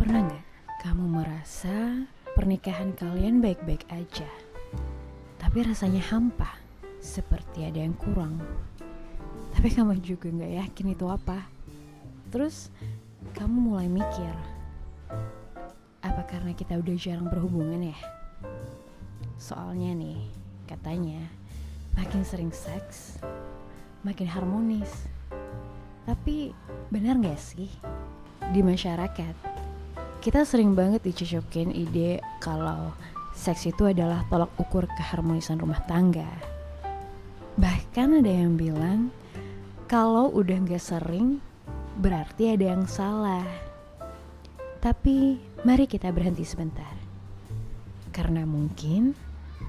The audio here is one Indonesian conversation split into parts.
Pernah nggak kamu merasa pernikahan kalian baik-baik aja, tapi rasanya hampa, seperti ada yang kurang. Tapi kamu juga nggak yakin itu apa. Terus kamu mulai mikir, apa karena kita udah jarang berhubungan ya? Soalnya nih, katanya makin sering seks, makin harmonis. Tapi benar nggak sih? Di masyarakat kita sering banget dicocokin ide kalau seks itu adalah tolak ukur keharmonisan rumah tangga. Bahkan ada yang bilang kalau udah gak sering berarti ada yang salah. Tapi mari kita berhenti sebentar. Karena mungkin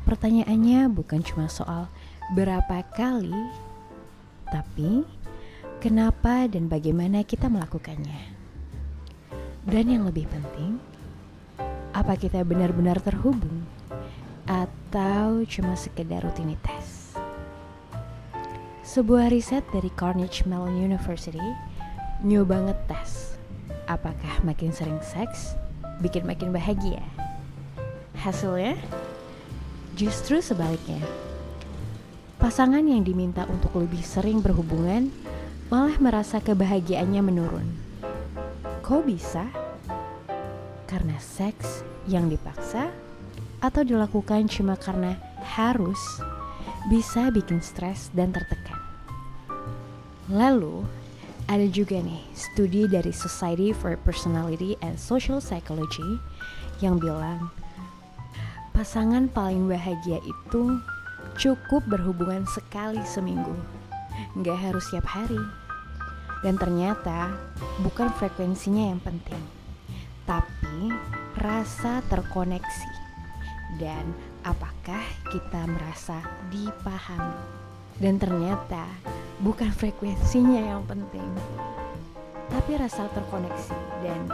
pertanyaannya bukan cuma soal berapa kali, tapi kenapa dan bagaimana kita melakukannya. Dan yang lebih penting, apa kita benar-benar terhubung atau cuma sekedar rutinitas? Sebuah riset dari Carnegie Mellon University nyoba ngetes apakah makin sering seks bikin makin bahagia. Hasilnya justru sebaliknya. Pasangan yang diminta untuk lebih sering berhubungan malah merasa kebahagiaannya menurun. Kok bisa? Karena seks yang dipaksa atau dilakukan cuma karena harus bisa bikin stres dan tertekan. Lalu, ada juga nih studi dari Society for Personality and Social Psychology yang bilang pasangan paling bahagia itu cukup berhubungan sekali seminggu, nggak harus tiap hari. Dan ternyata bukan frekuensinya yang penting, tapi rasa terkoneksi dan apakah kita merasa dipahami. Dan ternyata bukan frekuensinya yang penting, tapi rasa terkoneksi dan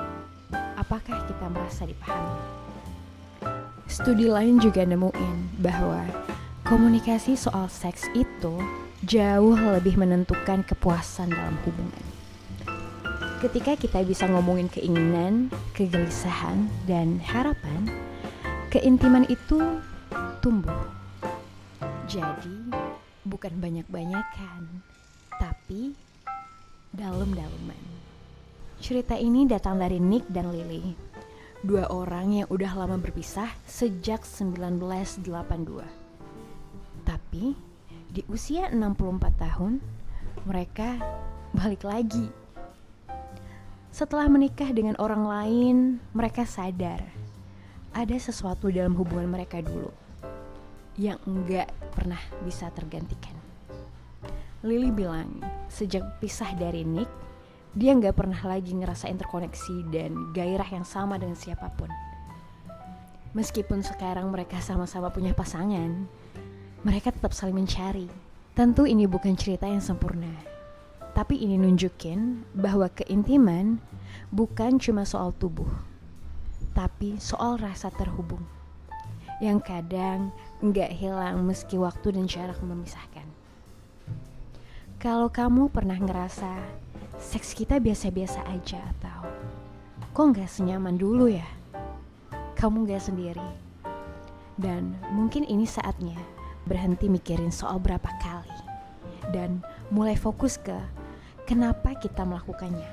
apakah kita merasa dipahami. Studi lain juga nemuin bahwa komunikasi soal seks itu jauh lebih menentukan kepuasan dalam hubungan. Ketika kita bisa ngomongin keinginan, kegelisahan, dan harapan, keintiman itu tumbuh. Jadi, bukan banyak-banyakan, tapi dalam-dalaman. Cerita ini datang dari Nick dan Lily, dua orang yang udah lama berpisah sejak 1982. Tapi di usia 64 tahun, mereka balik lagi. Setelah menikah dengan orang lain, mereka sadar ada sesuatu dalam hubungan mereka dulu yang enggak pernah bisa tergantikan. Lily bilang, sejak pisah dari Nick, dia enggak pernah lagi ngerasain terkoneksi dan gairah yang sama dengan siapapun. Meskipun sekarang mereka sama-sama punya pasangan, mereka tetap saling mencari. Tentu ini bukan cerita yang sempurna, tapi ini nunjukin bahwa keintiman bukan cuma soal tubuh, tapi soal rasa terhubung yang kadang nggak hilang meski waktu dan jarak memisahkan. Kalau kamu pernah ngerasa seks kita biasa-biasa aja atau kok nggak senyaman dulu ya, kamu nggak sendiri. Dan mungkin ini saatnya berhenti mikirin soal berapa kali dan mulai fokus ke kenapa kita melakukannya.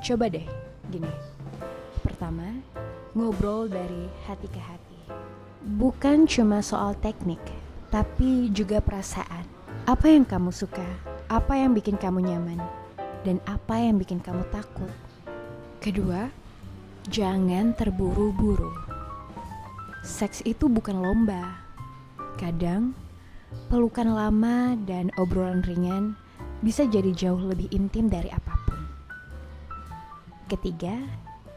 Coba deh gini. Pertama, ngobrol dari hati ke hati. Bukan cuma soal teknik, tapi juga perasaan. Apa yang kamu suka? Apa yang bikin kamu nyaman? Dan apa yang bikin kamu takut? Kedua, jangan terburu-buru. Seks itu bukan lomba. Kadang, pelukan lama dan obrolan ringan bisa jadi jauh lebih intim dari apapun. Ketiga,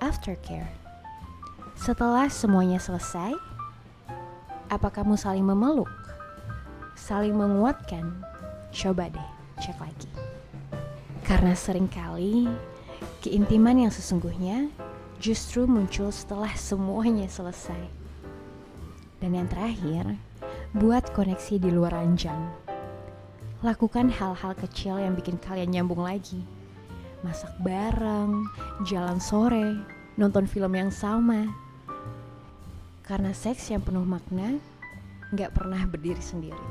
aftercare. Setelah semuanya selesai, apa kamu saling memeluk? Saling menguatkan? Coba deh, cek lagi. Karena seringkali, keintiman yang sesungguhnya justru muncul setelah semuanya selesai. Dan yang terakhir, buat koneksi di luar ranjang. Lakukan hal-hal kecil yang bikin kalian nyambung lagi. Masak bareng, jalan sore, nonton film yang sama. Karena seks yang penuh makna gak pernah berdiri sendiri.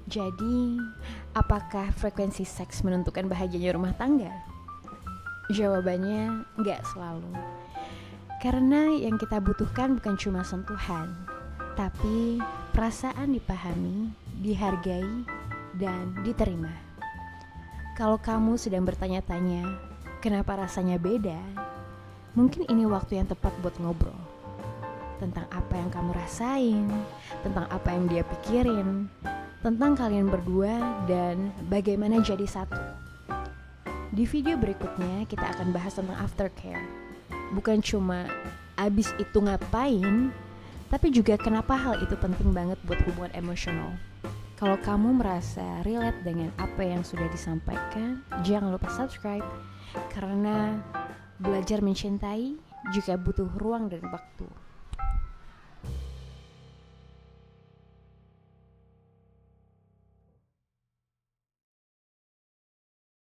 Jadi, apakah frekuensi seks menentukan bahagianya rumah tangga? Jawabannya gak selalu. Karena yang kita butuhkan bukan cuma sentuhan, tapi perasaan dipahami, dihargai, dan diterima. Kalau kamu sedang bertanya-tanya, kenapa rasanya beda? Mungkin ini waktu yang tepat buat ngobrol. Tentang apa yang kamu rasain, tentang apa yang dia pikirin, tentang kalian berdua, dan bagaimana jadi satu. Di video berikutnya kita akan bahas tentang aftercare. Bukan cuma abis itu ngapain, tapi juga kenapa hal itu penting banget buat hubungan emosional. Kalau kamu merasa relate dengan apa yang sudah disampaikan, jangan lupa subscribe. Karena belajar mencintai juga butuh ruang dan waktu.